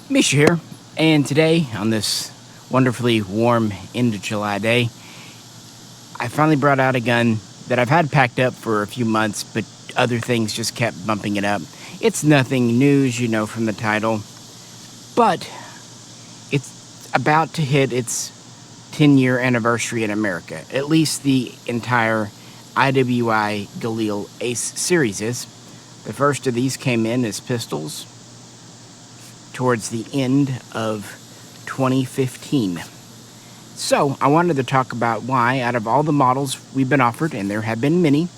Misha here, and today, on this wonderfully warm end of July day, I finally brought out a gun that I've had packed up for a few months, but other things just kept bumping it up. It's nothing new, as you know from the title, but it's about to hit its 10-year anniversary in America. At least the entire IWI Galil Ace series is. The first of these came in as pistols towards the end of 2015. So I wanted to talk about why, out of all the models we've been offered, and there have been many,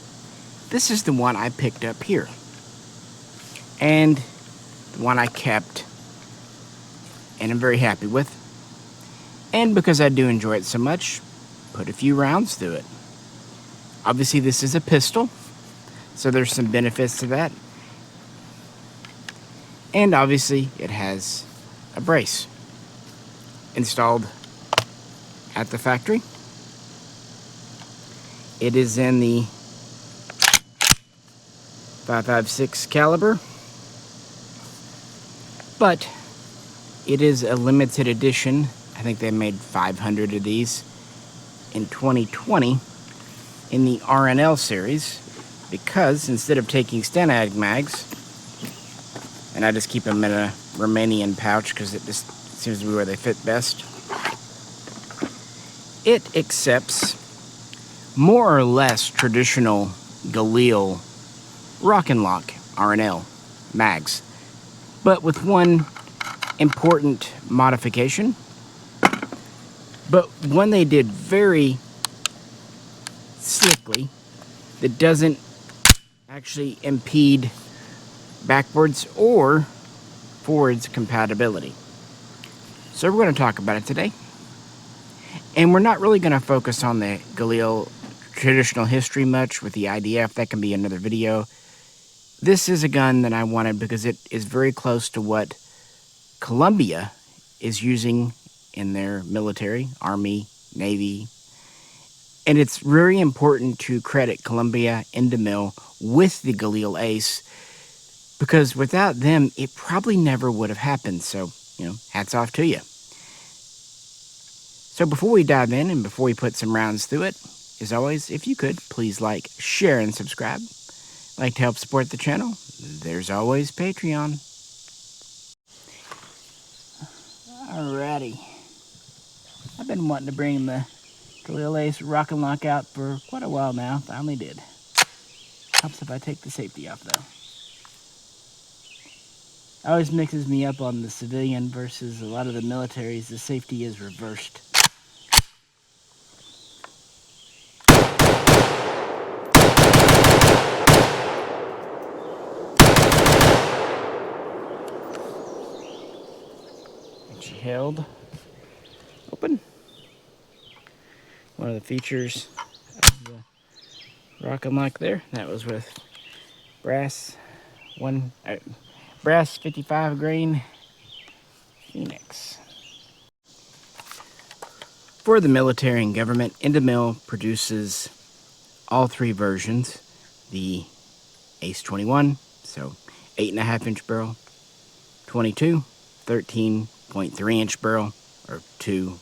this is the one I picked up here. And the one I kept, and I'm very happy with. And because I do enjoy it so much, put a few rounds through it. Obviously this is a pistol, so there's some benefits to that. And obviously it has a brace installed at the factory. It is in the 5.56 caliber, but it is a limited edition. I think they made 500 of these in 2020 in the RNL series, because instead of taking Stanag mags, and I just keep them in a Romanian pouch because it just seems to be where they fit best, it accepts more or less traditional Galil Rock and Lock RNL mags, but with one important modification, but one they did very slickly that doesn't actually impede backwards or forwards compatibility. So we're going to talk about it today. And we're not really going to focus on the Galil traditional history much with the IDF. That can be another video. This is a gun that I wanted because it is very close to what Colombia is using in their military, Army, Navy. And it's very important to credit Colombia and DeMille with the Galil Ace, because without them, it probably never would have happened. So, hats off to you. So before we dive in and before we put some rounds through it, as always, if you could, please like, share, and subscribe. Like to help support the channel, there's always Patreon. Alrighty. I've been wanting to bring the Galil Ace Rock and Lock out for quite a while now. Finally did. Helps if I take the safety off, though. Always mixes me up on the civilian versus a lot of the militaries. The safety is reversed. And she held open. One of the features of the Rock and Lock there. That was with brass 55 grain Phoenix. For the military and government, Indemil produces all three versions. The Ace 21, so 8.5-inch barrel, 22, 13.3-inch barrel, or 2.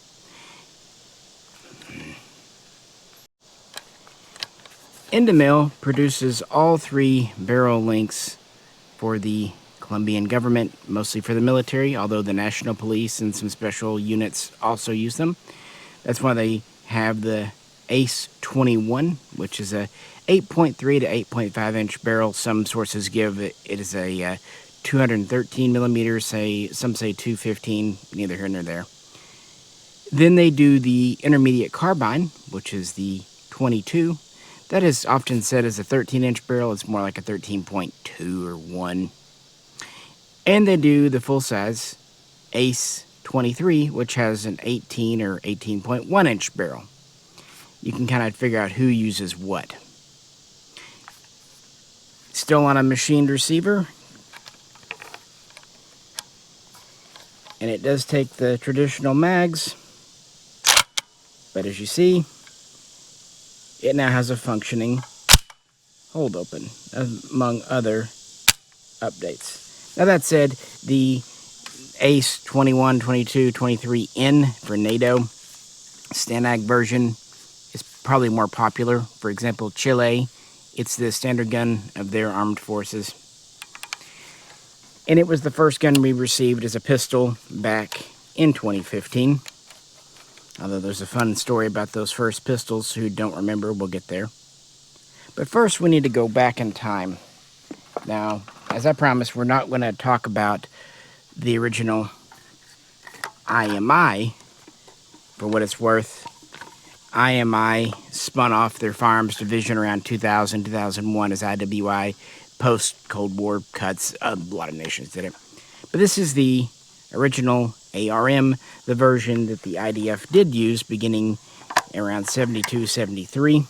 Indemil produces all three barrel lengths for the Colombian government, mostly for the military, although the national police and some special units also use them. That's why they have the Ace 21, which is a 8.3 to 8.5-inch barrel. Some sources give it is a 213 millimeters, some say 215, neither here nor there. Then they do the intermediate carbine, which is the 22. That is often said as a 13-inch barrel. It's more like a 13.2 or 1. And they do the full-size Ace 23, which has an 18 or 18.1-inch barrel. You can kind of figure out who uses what. Still on a machined receiver. And it does take the traditional mags. But as you see, it now has a functioning hold open, among other updates. Now that said, the Ace 21, 22, 23N for NATO. Stanag version is probably more popular. For example, Chile, it's the standard gun of their armed forces. And it was the first gun we received as a pistol back in 2015. Although there's a fun story about those first pistols. Who don't remember, we'll get there. But first, we need to go back in time. Now, as I promised, we're not going to talk about the original IMI. For what it's worth, IMI spun off their firearms division around 2000, 2001 as IWI. Post-Cold War cuts, a lot of nations did it. But this is the original ARM, the version that the IDF did use beginning around 72, 73.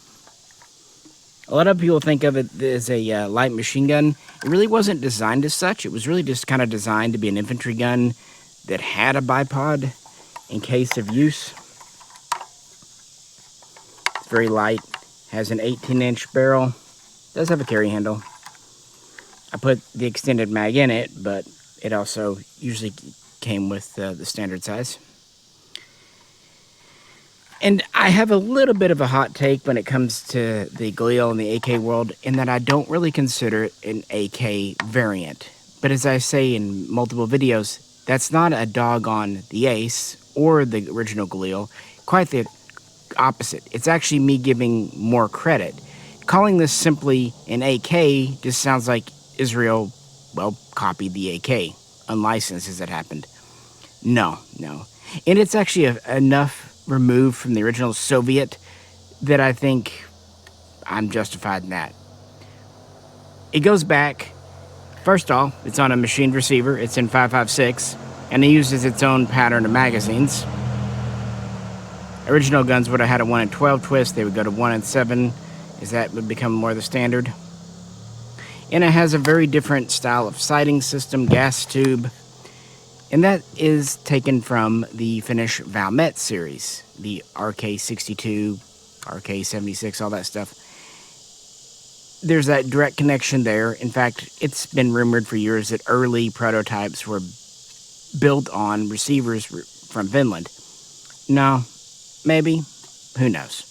A lot of people think of it as a light machine gun. It really wasn't designed as such. It was really just kind of designed to be an infantry gun that had a bipod in case of use. It's very light, has an 18-inch barrel, does have a carry handle. I put the extended mag in it, but it also usually came with the standard size. And I have a little bit of a hot take when it comes to the Galil and the AK world, in that I don't really consider it an AK variant. But as I say in multiple videos, that's not a dog on the Ace or the original Galil. Quite the opposite. It's actually me giving more credit. Calling this simply an AK just sounds like Israel, well, copied the AK, unlicensed as it happened. No. And it's actually enough removed from the original Soviet that I think I'm justified in that. It goes back, first off, it's on a machined receiver. It's in 5.56, and it uses its own pattern of magazines. Original guns would have had a 1 in 12 twist. They would go to 1 in 7, as that would become more the standard. And it has a very different style of sighting system, gas tube. And that is taken from the Finnish Valmet series, the RK62, RK76, all that stuff. There's that direct connection there. In fact, it's been rumored for years that early prototypes were built on receivers from Finland. No, maybe, who knows?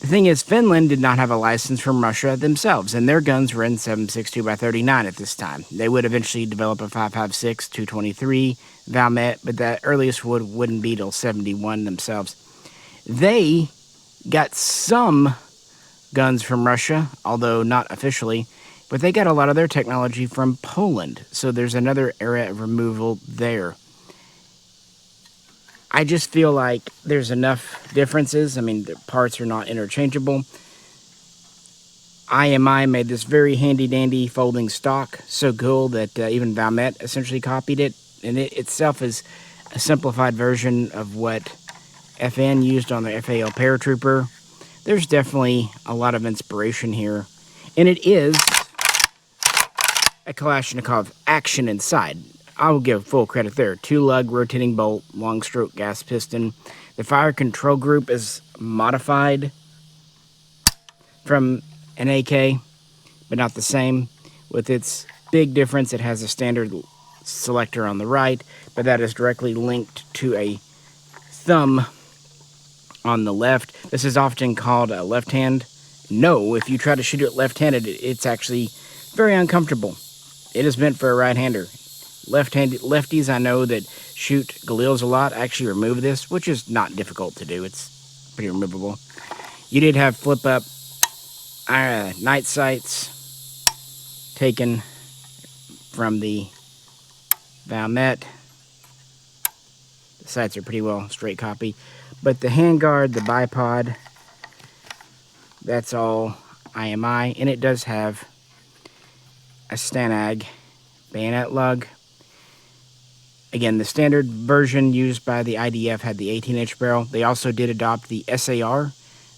The thing is, Finland did not have a license from Russia themselves, and their guns were in 7.62x39 at this time. They would eventually develop a 5.56, 223 Valmet, but that earliest wouldn't be till 71 themselves. They got some guns from Russia, although not officially, but they got a lot of their technology from Poland, so there's another area of removal there. I just feel like there's enough differences. I mean, the parts are not interchangeable. IMI made this very handy-dandy folding stock, so cool that even Valmet essentially copied it. And it itself is a simplified version of what FN used on the FAL Paratrooper. There's definitely a lot of inspiration here. And it is a Kalashnikov action inside. I will give full credit there. 2-lug rotating bolt, long stroke gas piston. The fire control group is modified from an AK, but not the same. With its big difference, it has a standard selector on the right, but that is directly linked to a thumb on the left. This is often called a left hand. No, if you try to shoot it left-handed, it's actually very uncomfortable. It is meant for a right-hander. Left-handed lefties I know that shoot Galils a lot actually remove this, which is not difficult to do. It's pretty removable. You did have flip-up night sights taken from the Valmet. The sights are pretty well straight copy. But the handguard, the bipod, that's all IMI. And it does have a Stanag bayonet lug. Again, the standard version used by the IDF had the 18-inch barrel. They also did adopt the SAR,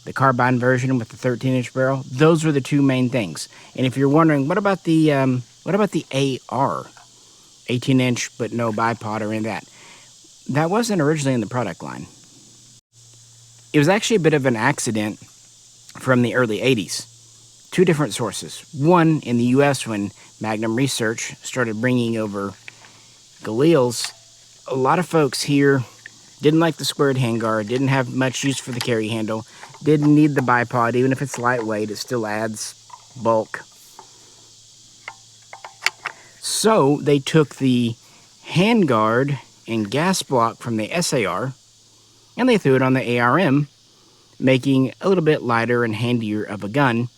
the carbine version with the 13-inch barrel. Those were the two main things. And if you're wondering, what about the AR, 18-inch but no bipod or any of that? That wasn't originally in the product line. It was actually a bit of an accident from the early 80s. Two different sources. One in the U.S. when Magnum Research started bringing over Galils, a lot of folks here didn't like the squared handguard, didn't have much use for the carry handle, didn't need the bipod. Even if it's lightweight, it still adds bulk. So they took the handguard and gas block from the SAR and they threw it on the ARM, making a little bit lighter and handier of a gun.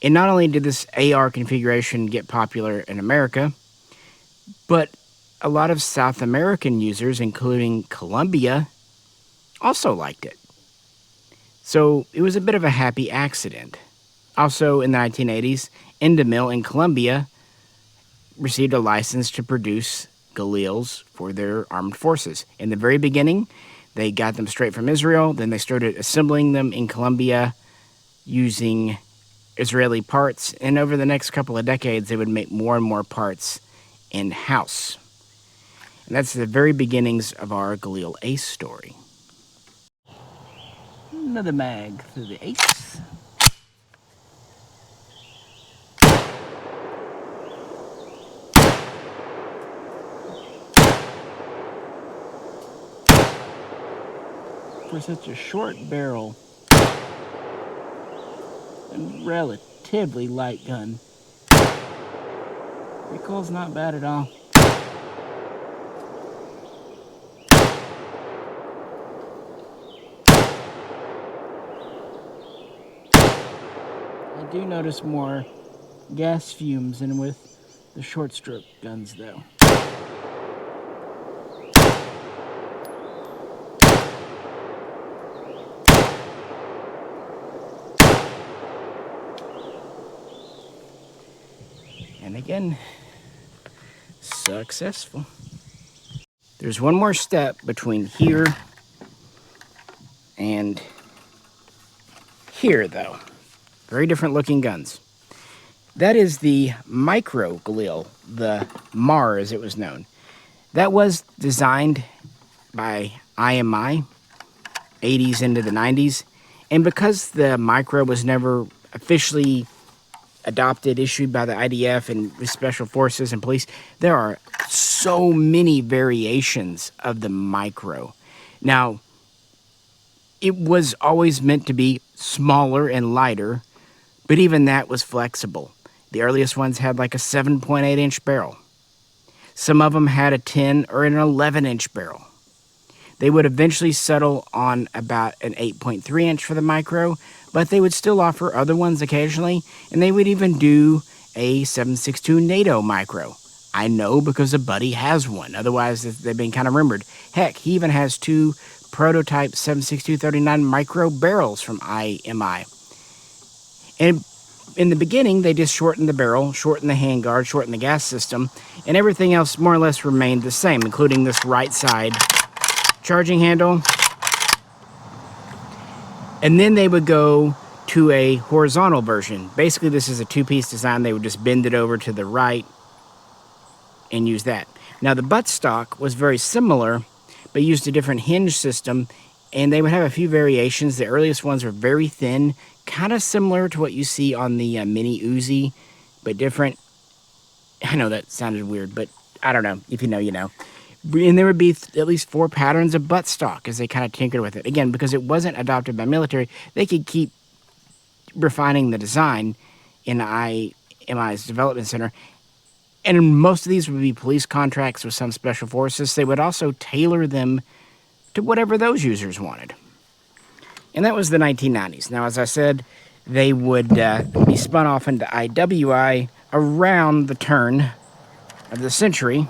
And not only did this AR configuration get popular in America, but a lot of South American users, including Colombia, also liked it. So it was a bit of a happy accident. Also in the 1980s, Endemil in Colombia received a license to produce Galils for their armed forces. In the very beginning, they got them straight from Israel. Then they started assembling them in Colombia using Israeli parts. And over the next couple of decades, they would make more and more parts in-house. And that's the very beginnings of our Galil Ace story. Another mag through the Ace. For such a short barrel and relatively light gun, recoil's not bad at all. I do notice more gas fumes than with the short stroke guns though. And again, successful. There's one more step between here and here though. Very different looking guns. That is the Micro Galil, the MAR as it was known. That was designed by IWI, 80s into the 90s. And because the Micro was never officially adopted, issued by the IDF and Special Forces and police, there are so many variations of the Micro. Now, it was always meant to be smaller and lighter, but even that was flexible. The earliest ones had like a 7.8-inch barrel. Some of them had a 10 or an 11-inch barrel. They would eventually settle on about an 8.3-inch for the Micro, but they would still offer other ones occasionally, and they would even do a 7.62 NATO Micro. I know because a buddy has one. Otherwise, they've been kind of rumored. Heck, he even has two prototype 7.62-39 Micro barrels from IWI. And in the beginning, they just shortened the barrel, shortened the handguard, shortened the gas system, and everything else more or less remained the same, including this right side charging handle. And then they would go to a horizontal version. Basically, this is a two-piece design. They would just bend it over to the right and use that. Now, the buttstock was very similar, but used a different hinge system, and they would have a few variations. The earliest ones were very thin, kind of similar to what you see on the Mini Uzi, but different. I know that sounded weird, but I don't know. If you know, you know. And there would be at least 4 patterns of buttstock as they kind of tinkered with it. Again, because it wasn't adopted by military, they could keep refining the design in IWI's development center. And most of these would be police contracts with some special forces. They would also tailor them to whatever those users wanted. And that was the 1990s. Now, as I said, they would be spun off into IWI around the turn of the century.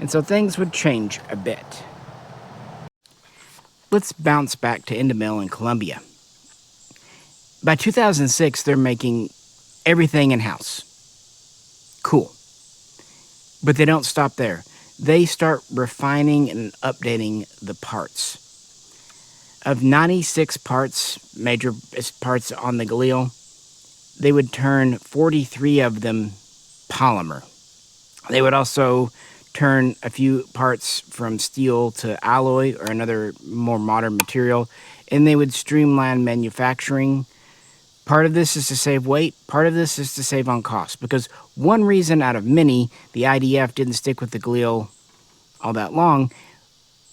And so things would change a bit. Let's bounce back to Endemil in Colombia. By 2006, they're making everything in-house. Cool. But they don't stop there. They start refining and updating the parts. Of 96 parts, major parts on the Galil, they would turn 43 of them polymer. They would also turn a few parts from steel to alloy or another more modern material, and they would streamline manufacturing Part of this is to save weight, part of this is to save on cost, because one reason out of many the IDF didn't stick with the Galil all that long,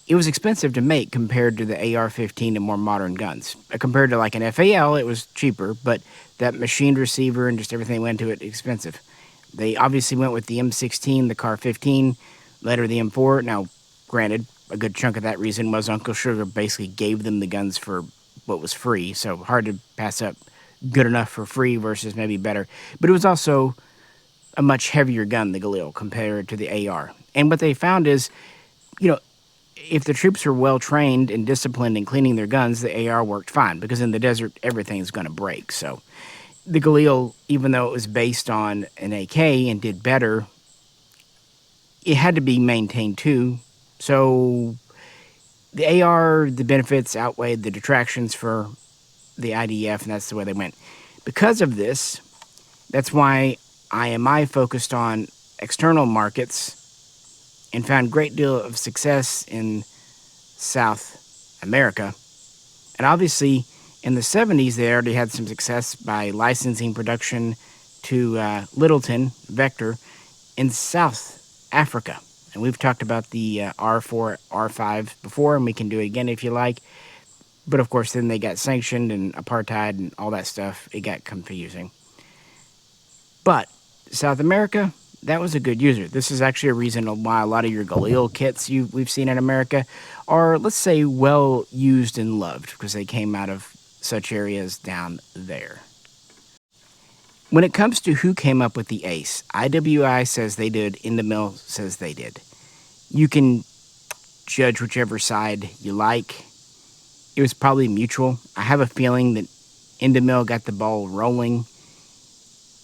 it was expensive to make compared to the AR-15 and more modern guns. Compared to like an FAL, it was cheaper, but that machined receiver and just everything went into it expensive. They obviously went with the M16, the CAR-15, later the M4. Now, granted, a good chunk of that reason was Uncle Sugar basically gave them the guns for what was free, so hard to pass up good enough for free versus maybe better. But it was also a much heavier gun, the Galil, compared to the AR. And what they found is, if the troops are well trained and disciplined in cleaning their guns, the AR worked fine, because in the desert, everything's going to break. So the Galil, even though it was based on an AK and did better, it had to be maintained too. So the AR, the benefits outweighed the detractions for the IDF, and that's the way they went. Because of this, that's why IMI focused on external markets and found a great deal of success in South America. And obviously, in the 70s, they already had some success by licensing production to Littleton, Vector, in South Africa. And we've talked about the R4, R5 before, and we can do it again if you like. But of course, then they got sanctioned and apartheid and all that stuff. It got confusing. But South America, that was a good user. This is actually a reason why a lot of your Galil kits we've seen in America are, let's say, well used and loved, because they came out of such areas down there. When it comes to who came up with the Ace, IWI says they did, Indemil says they did. You can judge whichever side you like. It was probably mutual. I have a feeling that Indemil got the ball rolling,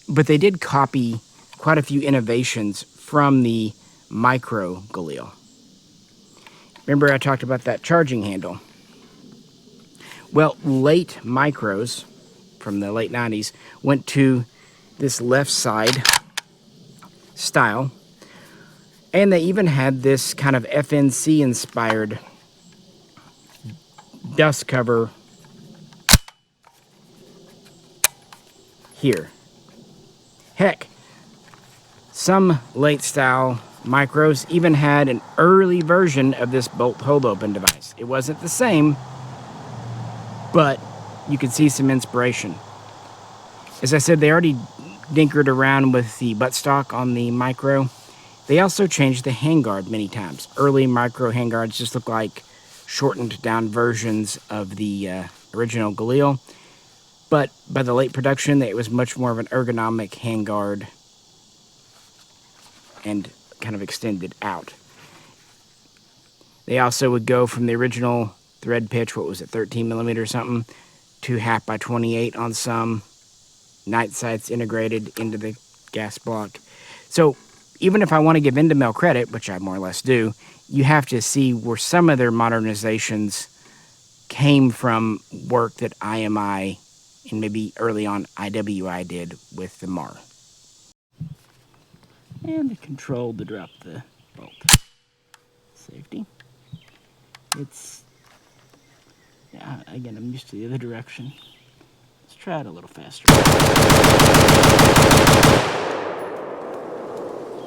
but they did copy quite a few innovations from the Micro Galil. Remember I talked about that charging handle? Well, late Micros from the late 90s went to this left side style, and they even had this kind of FNC inspired dust cover here. Heck, some late style Micros even had an early version of this bolt hold open device. It wasn't the same, but you could see some inspiration. As I said, they already dinkered around with the buttstock on the Micro. They also changed the handguard many times. Early Micro handguards just look like shortened down versions of the original Galil, but by the late production, it was much more of an ergonomic handguard and kind of extended out. They also would go from the original thread pitch, what was it, 13 millimeter or something, to 1/2 by 28 on some. Night sights integrated into the gas block. So even if I want to give Indemil credit, which I more or less do, you have to see where some of their modernizations came from work that IMI and maybe early on IWI did with the MAR. And the control to drop the bolt. Safety. It's, yeah, again, I'm used to the other direction. Let's try it a little faster.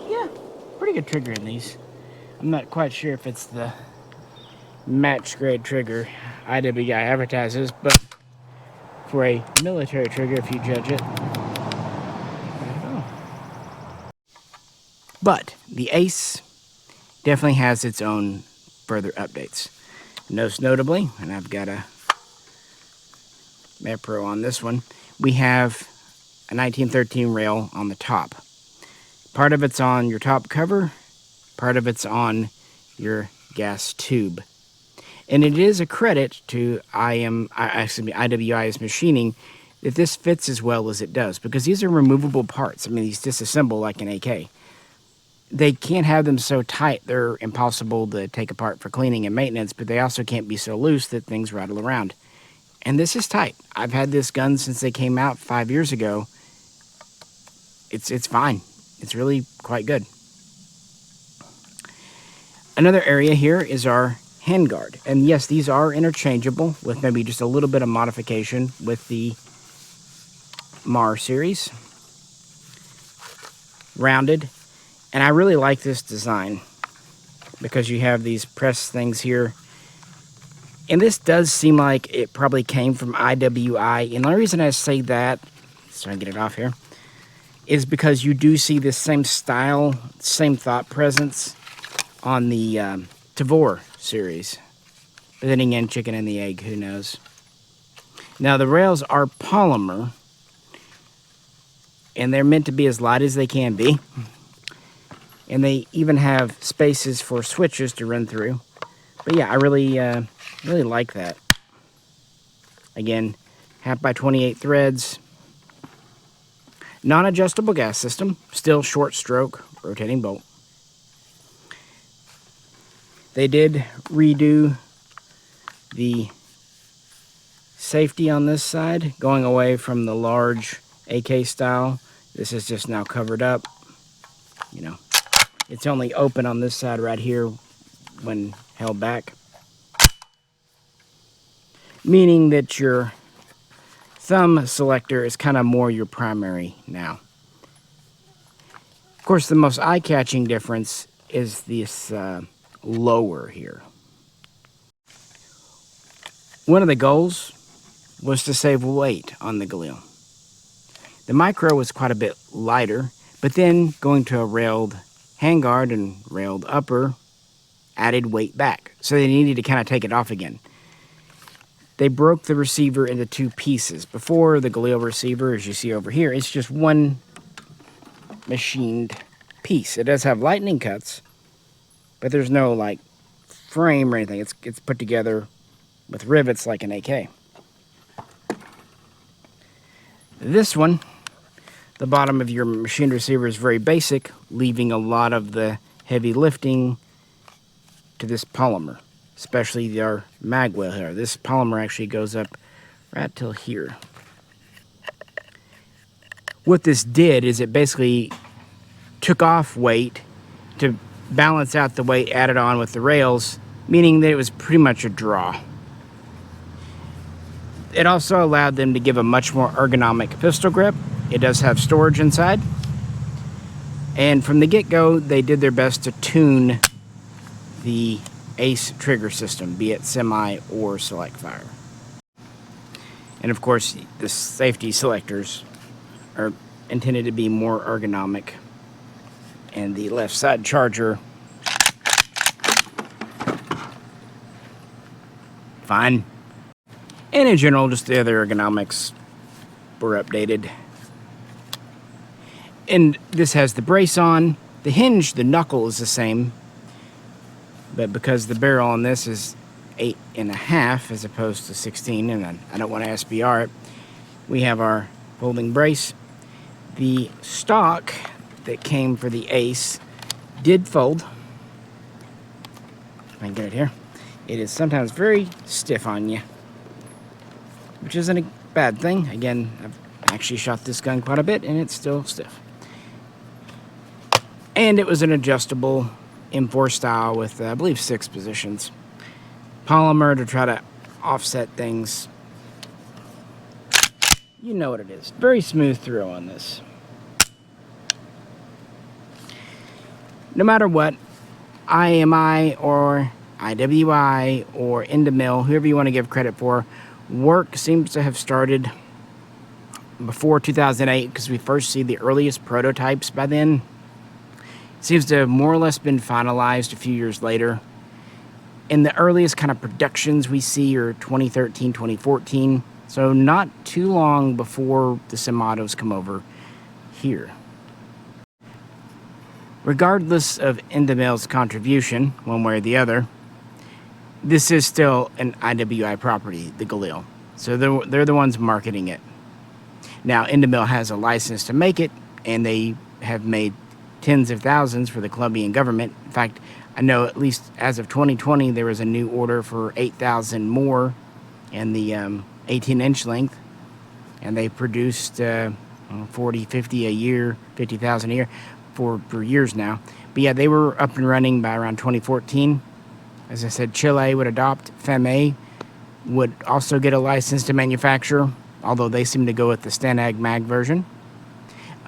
Yeah, pretty good trigger in these. I'm not quite sure if it's the match grade trigger IWI advertises, but for a military trigger, if you judge it, but the Ace definitely has its own further updates. Most notably, and I've got a Mepro on this one, we have a 1913 rail on the top. Part of it's on your top cover, part of it's on your gas tube. And it is a credit to IWI's machining that this fits as well as it does, because these are removable parts. I mean, these disassemble like an AK. They can't have them so tight they're impossible to take apart for cleaning and maintenance, but they also can't be so loose that things rattle around. And this is tight. I've had this gun since they came out 5 years ago. It's fine. It's really quite good. Another area here is our handguard. And yes, these are interchangeable with maybe just a little bit of modification with the MAR series, rounded, and I really like this design because you have these press things here, and this does seem like it probably came from IWI, and the only reason I say that, so I can get it off here, is because you do see this same style, same thought presence on the Tavor series. But then again, chicken and the egg, who knows. Now the rails are polymer, and they're meant to be as light as they can be. And they even have spaces for switches to run through. But yeah, I really like that. Again, 1/2 by 28 threads. Non-adjustable gas system, still short stroke, rotating bolt. They did redo the safety on this side, going away from the large AK style. This is just now covered up. You know, it's only open on this side right here when held back, meaning that your thumb selector is kind of more your primary now. Of course, the most eye-catching difference is this lower here. One of the goals was to save weight on the Galil. The Micro was quite a bit lighter, but then going to a railed handguard and railed upper added weight back, so they needed to kind of take it off again. They broke the receiver into 2 pieces. Before, the Galil receiver, as you see over here, it's just one machined piece. It does have lightning cuts, but there's no like frame or anything. It's put together with rivets like an AK. This one, the bottom of your machined receiver is very basic, leaving a lot of the heavy lifting to this polymer, especially our magwell here. This polymer actually goes up right till here. What this did is it basically took off weight to balance out the weight added on with the rails, meaning that it was pretty much a draw. It also allowed them to give a much more ergonomic pistol grip. It does have storage inside. And from the get-go, they did their best to tune the Ace trigger system, be it semi or select fire. And of course, the safety selectors are intended to be more ergonomic. And the left side charger, fine. And in general, just the other ergonomics were updated. And this has the brace on. The hinge, the knuckle is the same. But because the barrel on this is 8.5 as opposed to 16, and I don't want to SBR it, we have our folding brace. The stock that came for the Ace did fold. If I can get it here. It is sometimes very stiff on you, which isn't a bad thing. Again, I've actually shot this gun quite a bit, and it's still stiff. And it was an adjustable M4 style with, I believe, 6 positions. Polymer to try to offset things. You know what it is. Very smooth throw on this. No matter what, IMI or IWI or Endemil, whoever you want to give credit for, work seems to have started before 2008 because we first see the earliest prototypes by then. It seems to have more or less been finalized a few years later. And the earliest kind of productions we see are 2013, 2014. So not too long before the semi-autos come over here. Regardless of Endemil's contribution, one way or the other, this is still an IWI property, the Galil. So they're the ones marketing it. Now, Endemil has a license to make it, and they have made tens of thousands for the Colombian government. In fact, I know at least as of 2020, there was a new order for 8,000 more in the 18-inch length, and they produced 40, 50 a year, 50,000 a year for years now. But yeah, they were up and running by around 2014. As I said, Chile would adopt. FEMA would also get a license to manufacture. although they seem to go with the Stanag Mag version.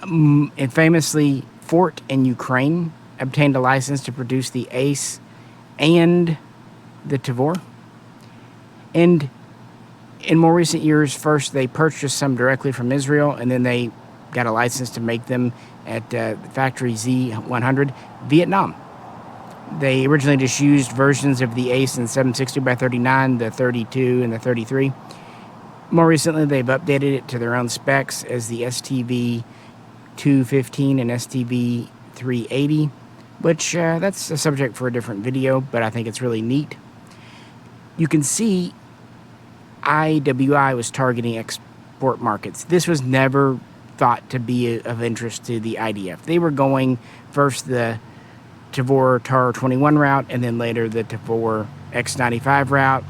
And famously, Fort in Ukraine obtained a license to produce the Ace and the Tavor. And in more recent years, first they purchased some directly from Israel, and then they got a license to make them at Factory Z100, Vietnam. They originally just used versions of the Ace in 760x39, the 32, and the 33. More recently, they've updated it to their own specs as the STV 215 and STV 380, which that's a subject for a different video, but I think it's really neat. You can see IWI was targeting export markets. This was never thought to be of interest to the IDF. They were going first the Tavor TAR 21 route, and then later the Tavor X95 route.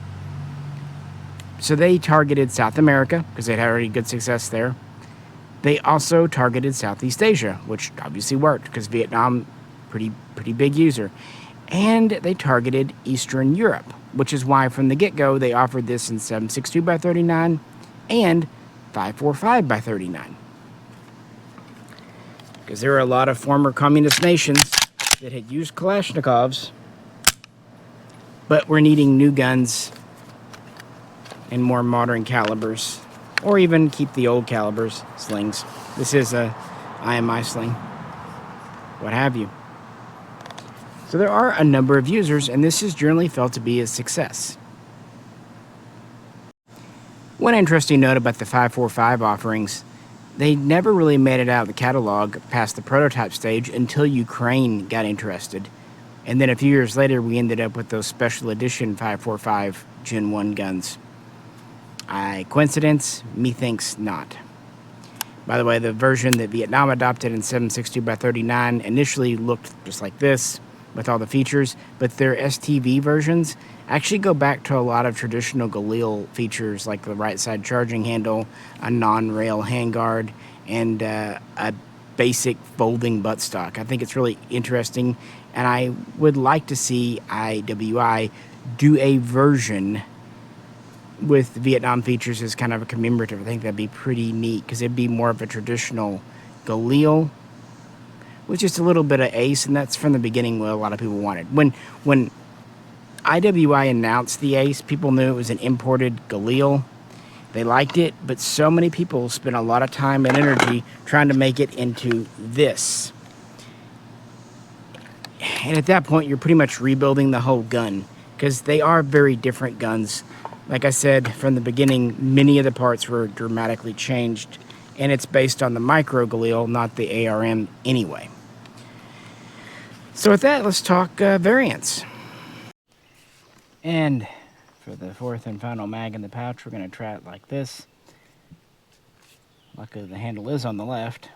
So they targeted South America because they'd had already good success there. They also targeted Southeast Asia, which obviously worked because Vietnam, pretty big user. And they targeted Eastern Europe, which is why from the get-go they offered this in 762x39 and 545x39. Because there are a lot of former communist nations that had used Kalashnikovs, but were needing new guns and more modern calibers, or even keep the old calibers, slings. This is a IMI sling, what have you. So there are a number of users, and this is generally felt to be a success. One interesting note about the 545 offerings, they never really made it out of the catalog past the prototype stage until Ukraine got interested. And then a few years later, we ended up with those special edition 545 Gen 1 guns. Coincidence? Methinks not. By the way, the version that Vietnam adopted in 762x39 initially looked just like this, with all the features, but their STV versions actually go back to a lot of traditional Galil features, like the right side charging handle, a non-rail handguard, and a basic folding buttstock. I think it's really interesting, and I would like to see IWI do a version with Vietnam features as kind of a commemorative. I think that'd be pretty neat, because it'd be more of a traditional Galil with just a little bit of Ace, and that's from the beginning what a lot of people wanted. When IWI announced the Ace, people knew it was an imported Galil. They liked it, but so many people spent a lot of time and energy trying to make it into this. And at that point, you're pretty much rebuilding the whole gun, because they are very different guns. Like I said, from the beginning, many of the parts were dramatically changed, and it's based on the Micro Galil, not the ARM anyway. So with that, let's talk variants. And for the fourth and final mag in the pouch, we're going to try it like this. Luckily, the handle is on the left.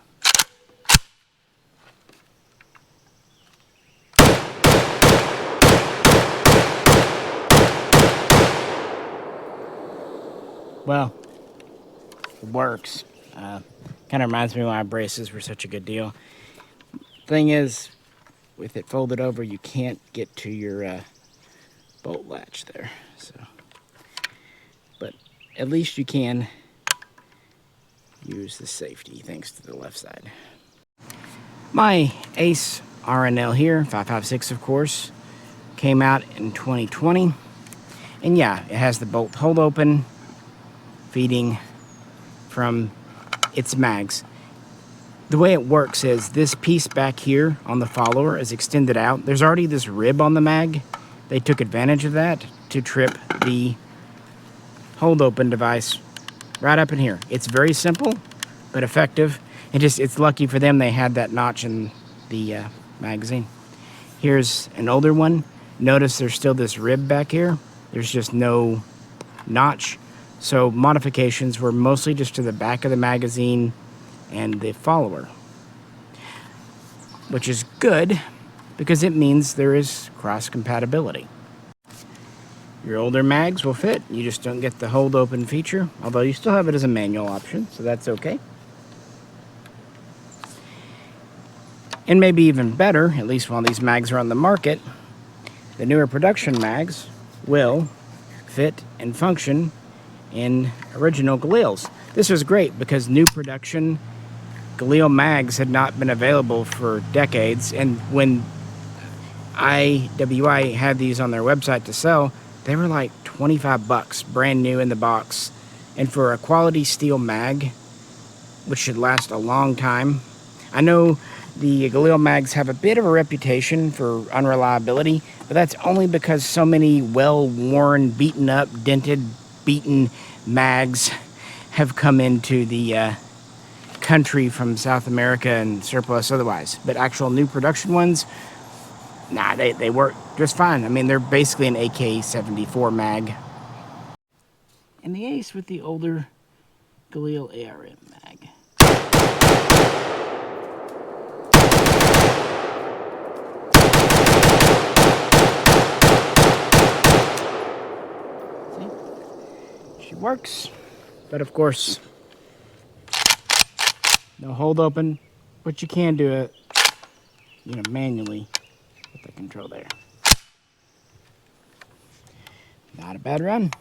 Well, it works. Kind of reminds me why braces were such a good deal. Thing is, with it folded over, you can't get to your bolt latch there. So, but at least you can use the safety thanks to the left side. My Ace RNL here, 556 of course, came out in 2020. And yeah, it has the bolt hold open, feeding from its mags. The way it works is this piece back here on the follower is extended out. There's already this rib on the mag. They took advantage of that to trip the hold open device right up in here. It's very simple, but effective. It's lucky for them they had that notch in the magazine. Here's an older one. Notice there's still this rib back here. There's just no notch. So modifications were mostly just to the back of the magazine and the follower, which is good because it means there is cross compatibility. Your older mags will fit, you just don't get the hold open feature, although you still have it as a manual option, so that's okay. And maybe even better, at least while these mags are on the market, the newer production mags will fit and function in original Galils. This was great because new production Galil mags had not been available for decades, and when IWI had these on their website to sell, they were like 25 bucks, brand new in the box. And for a quality steel mag, which should last a long time, I know the Galil mags have a bit of a reputation for unreliability, but that's only because so many well-worn, beaten up, dented, beaten mags have come into the country from South America and surplus otherwise. But actual new production ones, nah, they work just fine. I mean, they're basically an AK-74 mag. And the Ace with the older Galil ARM mag. See? She works, but of course, no hold open, but you can do it, manually with the control there. Not a bad run.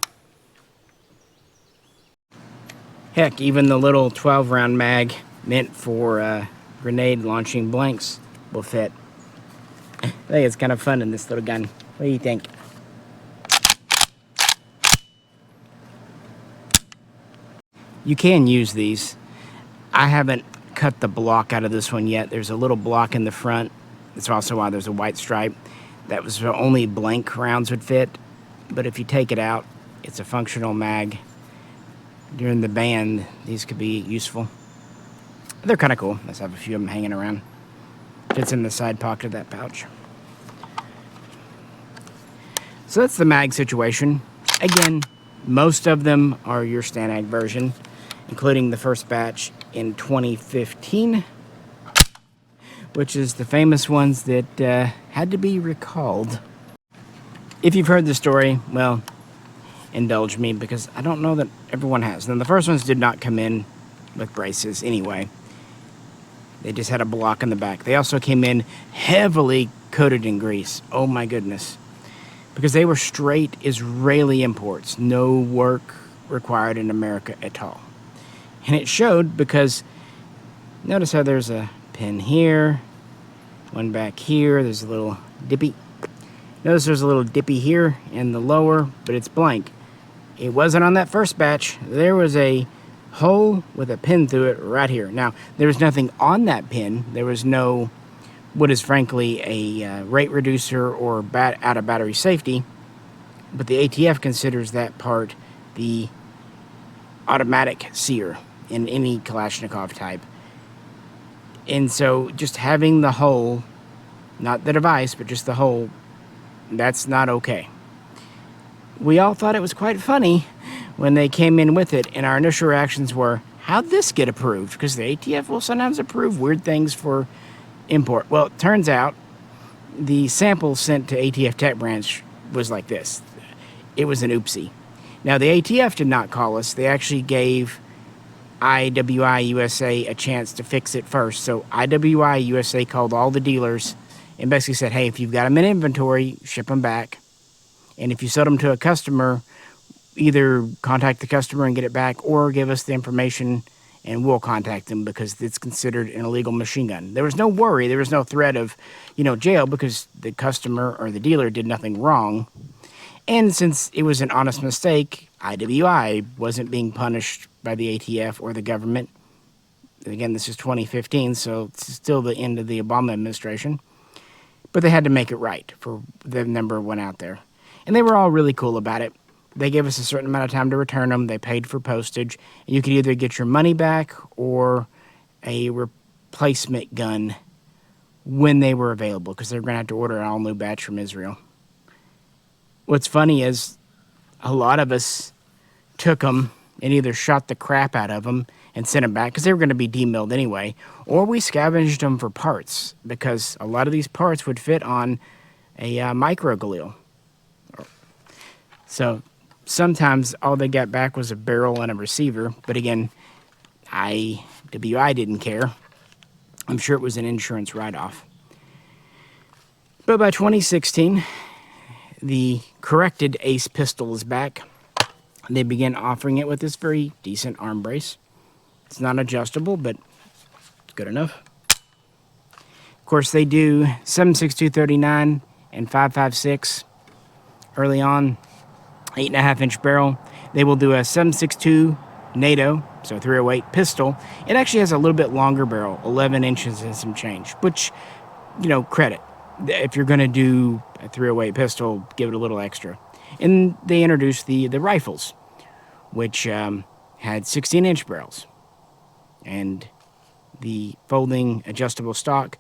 Heck, even the little 12-round mag meant for grenade launching blanks will fit. I think it's kind of fun in this little gun. What do you think? You can use these. I haven't cut the block out of this one yet. There's a little block in the front. That's also why there's a white stripe. That was only blank rounds would fit. But if you take it out, it's a functional mag. During the band, these could be useful. They're kind of cool. Let's have a few of them hanging around. Fits in the side pocket of that pouch. So that's the mag situation. Again, most of them are your Stanag version, including the first batch in 2015, which is the famous ones that had to be recalled. If you've heard the story, well, indulge me, because I don't know that everyone has. Now, the first ones did not come in with braces anyway. They just had a block in the back. They also came in heavily coated in grease. Oh my goodness. Because they were straight Israeli imports. No work required in America at all. And it showed because notice how there's a pin here, one back here, there's a little dippy. Notice there's a little dippy here in the lower, but it's blank. It wasn't on that first batch. There was a hole with a pin through it right here. Now, there was nothing on that pin. There was no, what is frankly a rate reducer or out of battery safety, but the ATF considers that part the automatic sear in any Kalashnikov type. And so just having the hole, not the device, but just the hole, that's not okay. We all thought it was quite funny when they came in with it, and our initial reactions were, how'd this get approved? Because the ATF will sometimes approve weird things for import. Well, it turns out the sample sent to ATF Tech Branch was like this. It was an oopsie. Now, the ATF did not call us. They actually gave IWI USA a chance to fix it first. So IWI USA called all the dealers and basically said, hey, if you've got them in inventory, ship them back. And if you sell them to a customer, either contact the customer and get it back, or give us the information and we'll contact them, because it's considered an illegal machine gun. There was no worry. There was no threat of, jail, because the customer or the dealer did nothing wrong. And since it was an honest mistake, IWI wasn't being punished by the ATF or the government. Again, this is 2015, so it's still the end of the Obama administration. But they had to make it right for the number went out there. And they were all really cool about it. They gave us a certain amount of time to return them. They paid for postage. And you could either get your money back or a replacement gun when they were available, because they're going to have to order an all-new batch from Israel. What's funny is a lot of us took them and either shot the crap out of them and sent them back, because they were going to be demilled anyway, or we scavenged them for parts, because a lot of these parts would fit on a Micro Galil. So sometimes all they got back was a barrel and a receiver, but again, IWI didn't care. I'm sure it was an insurance write-off. But by 2016, the corrected Ace pistol is back. They began offering it with this very decent arm brace. It's not adjustable, but it's good enough. Of course, they do 7.6239 and 5.56 early on, 8.5-inch barrel. They will do a 7.62 NATO, so 308 pistol. It actually has a little bit longer barrel, 11 inches and some change, which, you know, credit. If you're going to do a 308 pistol, give it a little extra. And they introduced the rifles, which had 16-inch barrels. And the folding adjustable stock,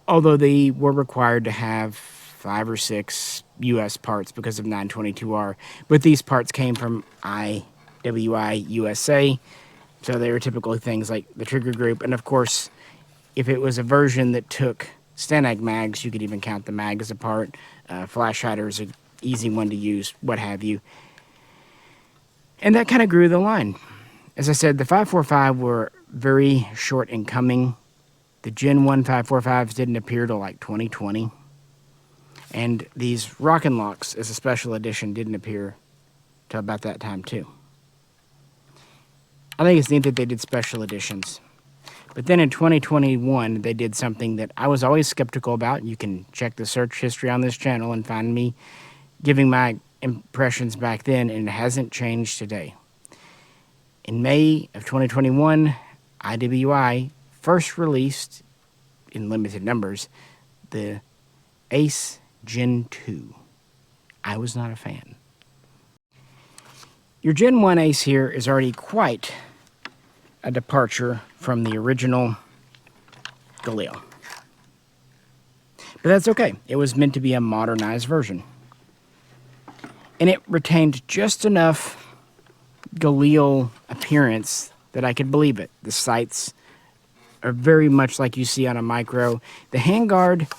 although they were required to have 5 or 6 U.S. parts because of 922R. But these parts came from IWI USA, so they were typically things like the trigger group. And of course, if it was a version that took Stanag mags, you could even count the mag as a part. Flash hider is an easy one to use, what have you. And that kind of grew the line. As I said, the 545 were very short in coming. The Gen 1 545s didn't appear till like 2020. And these Rockin' Locks as a special edition didn't appear till about that time too. I think it's neat that they did special editions. But then in 2021, they did something that I was always skeptical about. You can check the search history on this channel and find me giving my impressions back then, and it hasn't changed today. In May of 2021, IWI first released, in limited numbers, the Ace Gen 2. I was not a fan. Your Gen 1 Ace here is already quite a departure from the original Galil. But that's okay. It was meant to be a modernized version. And it retained just enough Galil appearance that I could believe it. The sights are very much like you see on a Micro. The handguard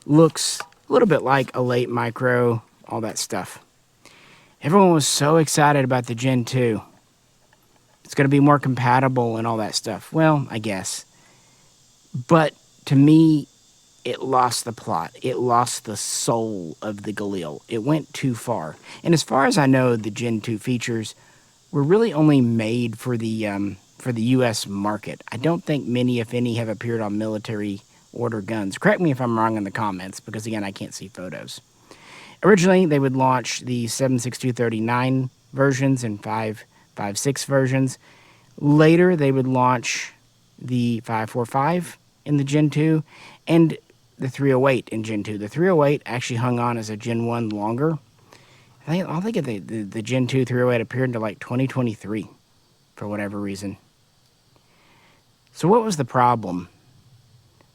looks a little bit like a late Micro, all that stuff. Everyone was so excited about the Gen 2. It's going to be more compatible and all that stuff. Well, I guess. But to me, it lost the plot. It lost the soul of the Galil. It went too far. And as far as I know, the Gen 2 features were really only made for the U.S. market. I don't think many, if any, have appeared on military order guns. Correct me if I'm wrong in the comments, because again, I can't see photos. Originally, they would launch the 7.6239 versions and 5.56 versions. Later, they would launch the 5.45 in the Gen 2 and the 308 in Gen 2. The 308 actually hung on as a Gen 1 longer. I don't think the Gen 2 308 appeared until like 2023 for whatever reason. So what was the problem?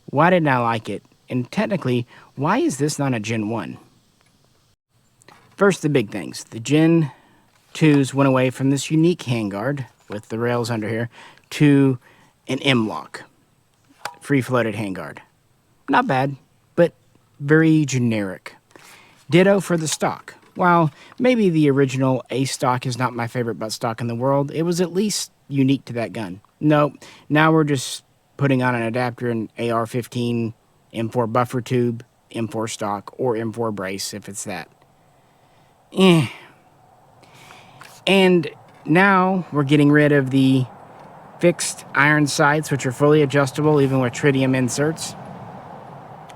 Why didn't I like it? And technically, why is this not a Gen 1? First, the big things. The Gen 2s went away from this unique handguard with the rails under here to an M-lock, free-floated handguard. Not bad, but very generic. Ditto for the stock. While maybe the original Ace stock is not my favorite butt stock in the world, it was at least unique to that gun. No, now we're just putting on an adapter and AR-15, M4 buffer tube, M4 stock, or M4 brace if it's that. And now we're getting rid of the fixed iron sights, which are fully adjustable even with tritium inserts.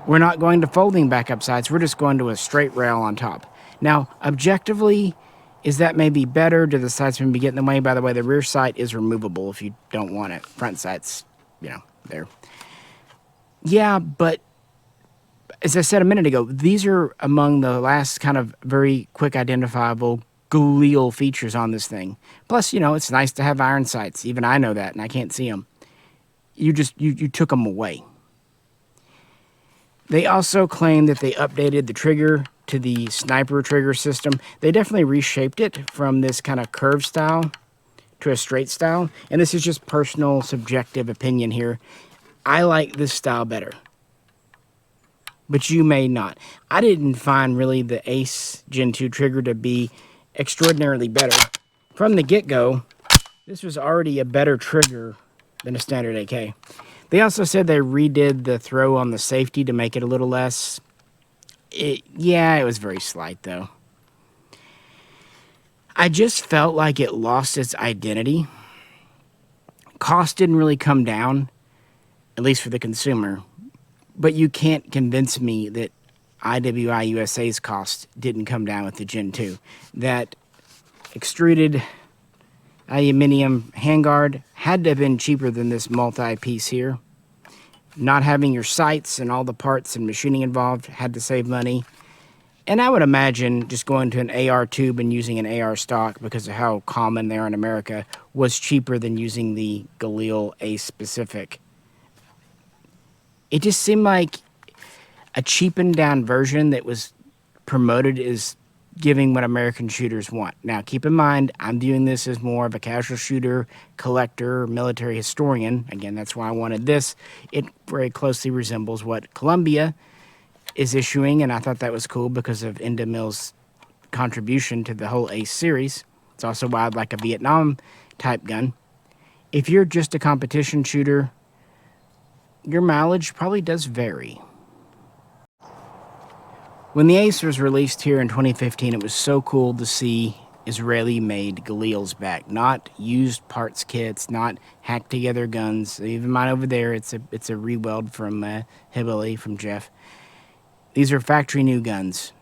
We're not going to folding backup sights. We're just going to a straight rail on top. Now, objectively, is that maybe better? Do the sights maybe get in the way? By the way, the rear sight is removable if you don't want it. Front sights, you know, there. Yeah, but as I said a minute ago, these are among the last kind of very quick identifiable Galil features on this thing. Plus, you know, it's nice to have iron sights. Even I know that, and I can't see them. You took them away. They also claim that they updated the trigger to the sniper trigger system. They definitely reshaped it from this kind of curved style to a straight style. And this is just personal, subjective opinion here. I like this style better, but you may not. I didn't find really the Ace Gen 2 trigger to be extraordinarily better. From the get-go, this was already a better trigger than a standard AK. They also said they redid the throw on the safety to make it a little less. Yeah, it was very slight, though. I just felt like it lost its identity. cost didn't really come down, at least for the consumer. But you can't convince me that IWI USA's cost didn't come down with the Gen 2. That extruded aluminum handguard had to have been cheaper than this multi-piece here. Not having your sights and all the parts and machining involved had to save money. And I would imagine just going to an AR tube and using an AR stock, because of how common they are in America, was cheaper than using the Galil Ace specific. It just seemed like a cheapened down version that was promoted as giving what American shooters want. Now, keep in mind, I'm viewing this as more of a casual shooter, collector, military historian. Again, that's why I wanted this. It very closely resembles what Colombia is issuing, and I thought that was cool because of Enda Mill's contribution to the whole Ace series. It's also why I'd like a Vietnam type gun. If you're just a competition shooter, your mileage probably does vary. When the Ace was released here in 2015, it was so cool to see Israeli-made Galils back. Not used parts kits, not hacked-together guns. Even mine over there, it's a re-weld from Hibali, from Jeff. These are factory-new guns.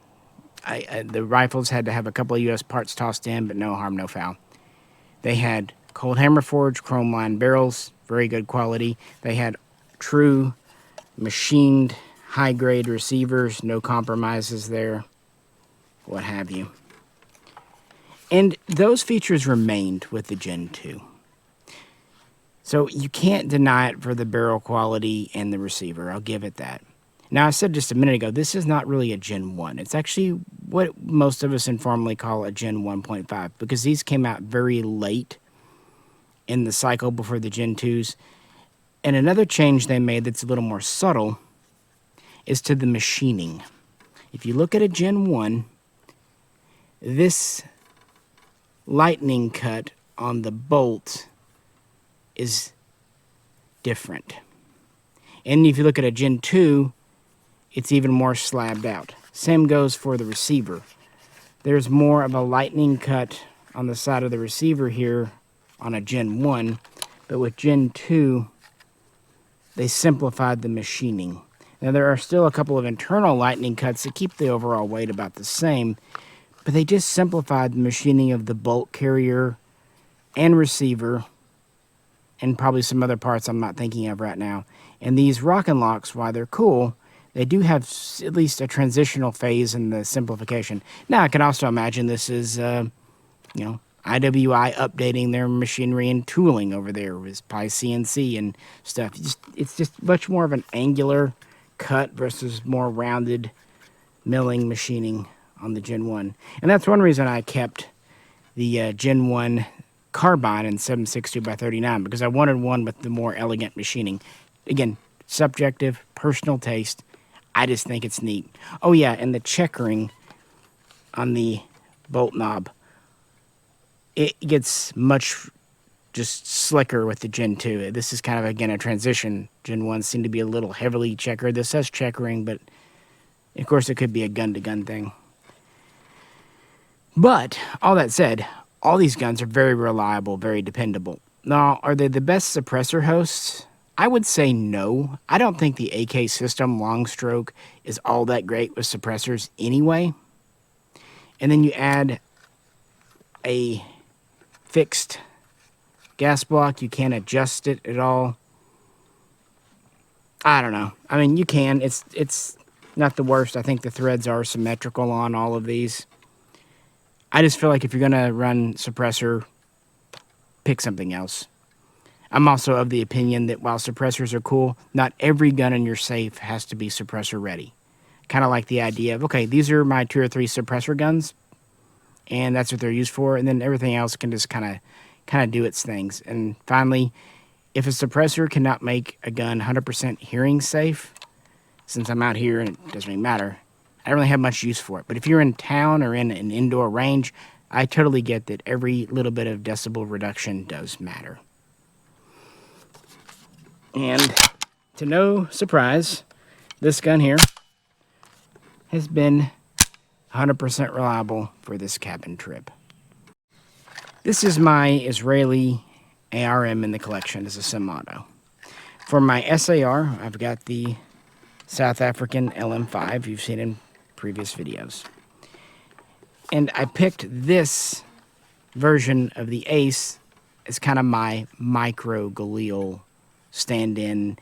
The rifles had to have a couple of U.S. parts tossed in, but no harm, no foul. They had cold hammer forged, chrome-lined barrels, very good quality. They had true machined high-grade receivers, no compromises there, what have you. And those features remained with the Gen 2. So you can't deny it for the barrel quality and the receiver, I'll give it that. Now, I said just a minute ago, this is not really a Gen 1. It's actually what most of us informally call a Gen 1.5, because these came out very late in the cycle before the Gen 2s. And another change they made that's a little more subtle is to the machining. If you look at a Gen 1, this lightning cut on the bolt is different. And if you look at a Gen 2, it's even more slabbed out. Same goes for the receiver. There's more of a lightning cut on the side of the receiver here on a Gen 1, but with Gen 2, they simplified the machining. Now, there are still a couple of internal lightning cuts that keep the overall weight about the same, but they just simplified the machining of the bolt carrier and receiver, and probably some other parts I'm not thinking of right now. And these rock and locks, while they're cool, they do have at least a transitional phase in the simplification. Now, I can also imagine this is, IWI updating their machinery and tooling over there with probably CNC and stuff. It's just much more of an angular cut versus more rounded milling machining on the Gen 1. And that's one reason I kept the Gen 1 carbine in 7.62x39, because I wanted one with the more elegant machining. Again, subjective, personal taste. I just think it's neat. Oh yeah, and the checkering on the bolt knob, it gets much just slicker with the Gen 2. This is kind of, again, a transition. Gen 1 seemed to be a little heavily checkered. This says checkering, but of course it could be a gun-to-gun thing. But, all that said, all these guns are very reliable, very dependable. Now, are they the best suppressor hosts? I would say no. I don't think the AK system long stroke is all that great with suppressors anyway. And then you add a fixed gas block. You can't adjust it at all. I don't know. I mean, you can. It's not the worst. I think the threads are symmetrical on all of these. I just feel like if you're going to run suppressor, pick something else. I'm also of the opinion that while suppressors are cool, not every gun in your safe has to be suppressor ready. Kind of like the idea of, okay, these are my 2 or 3 suppressor guns, and that's what they're used for, and then everything else can just kind of do its things. And finally, if a suppressor cannot make a gun 100% hearing safe, since I'm out here and it doesn't really matter, I don't really have much use for it. But if you're in town or in an indoor range, I totally get that every little bit of decibel reduction does matter. And to no surprise, this gun here has been 100% reliable for this cabin trip. This is my Israeli ARM in the collection is a semi-auto. For my SAR, I've got the South African LM5 you've seen in previous videos. And I picked this version of the Ace as kind of my Micro Galil stand-in.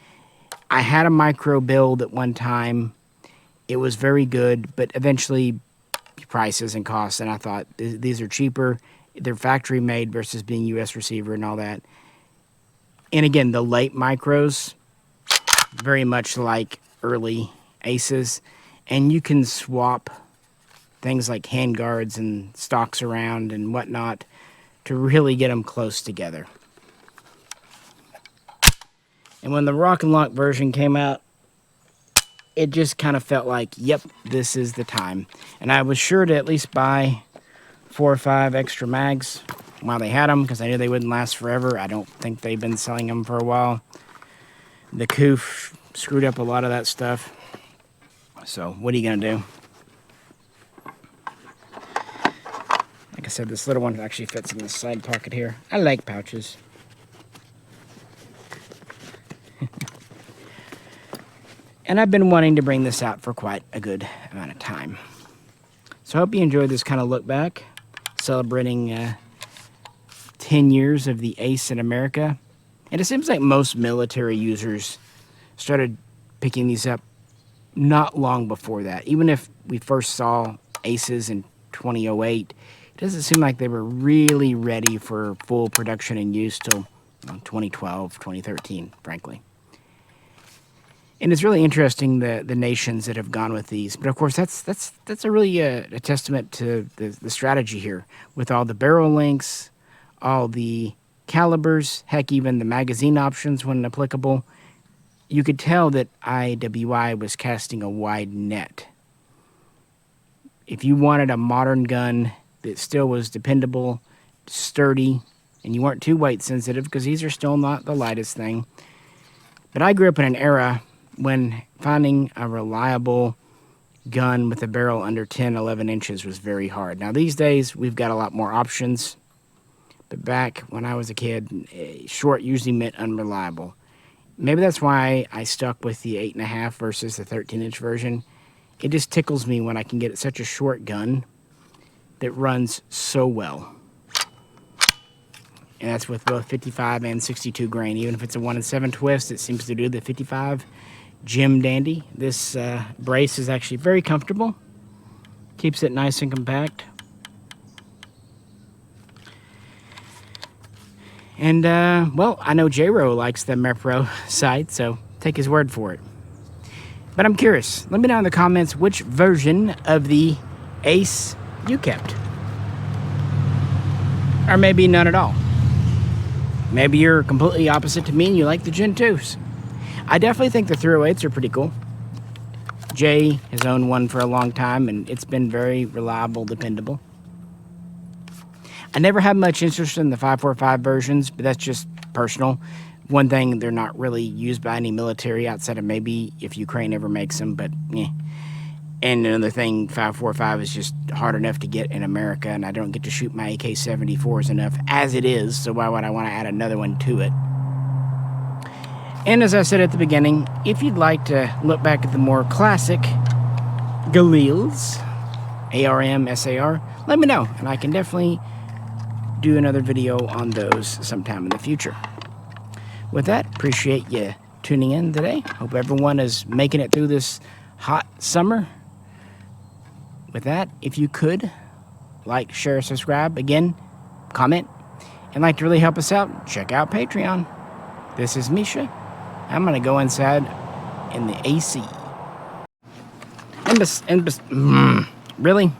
I had a micro build at one time. It was very good, but eventually prices and costs, and I thought these are cheaper. They're factory made versus being US receiver and all that. And again, the late micros, very much like early Aces, and you can swap things like handguards and stocks around and whatnot to really get them close together. And when the Rock and Lock version came out, it just kind of felt like, yep, this is the time. And I was sure to at least buy 4 or 5 extra mags while they had them, because I knew they wouldn't last forever. I don't think they've been selling them for a while. The coof screwed up a lot of that stuff. So what are you going to do? Like I said, this little one actually fits in the side pocket here. I like pouches. And I've been wanting to bring this out for quite a good amount of time. So I hope you enjoyed this kind of look back, celebrating 10 years of the Ace in America. And it seems like most military users started picking these up not long before that. Even if we first saw Aces in 2008, it doesn't seem like they were really ready for full production and use till 2012, 2013, frankly. And it's really interesting the nations that have gone with these. But of course, that's a really a testament to the strategy here, with all the barrel lengths, all the calibers, heck, even the magazine options when applicable. You could tell that IWI was casting a wide net. If you wanted a modern gun that still was dependable, sturdy, and you weren't too weight sensitive, because these are still not the lightest thing. But I grew up in an era when finding a reliable gun with a barrel under 10, 11 inches was very hard. Now, these days, we've got a lot more options. But back when I was a kid, short usually meant unreliable. Maybe that's why I stuck with the 8.5 versus the 13-inch version. It just tickles me when I can get such a short gun that runs so well. And that's with both 55 and 62 grain. Even if it's a 1-in-7 twist, it seems to do the 55 Jim Dandy. This brace is actually very comfortable. Keeps it nice and compact. And, well, I know J-Ro likes the Micro sight, so take his word for it. But I'm curious. Let me know in the comments which version of the Ace you kept. Or maybe none at all. Maybe you're completely opposite to me and you like the Gen 2s. I definitely think the 308s are pretty cool. Jay has owned one for a long time, and it's been very reliable, dependable. I never had much interest in the 545 versions, but that's just personal. One thing, they're not really used by any military outside of maybe if Ukraine ever makes them, but yeah. And another thing, 545 is just hard enough to get in America, and I don't get to shoot my AK-74s enough as it is, so why would I want to add another one to it? And as I said at the beginning, if you'd like to look back at the more classic Galils, ARM, SAR, let me know, and I can definitely do another video on those sometime in the future. With that, appreciate you tuning in today. Hope everyone is making it through this hot summer. With that, if you could, like, share, subscribe, again, comment, and like to really help us out, check out Patreon. This is Misha. I'm going to go inside in the AC. Really?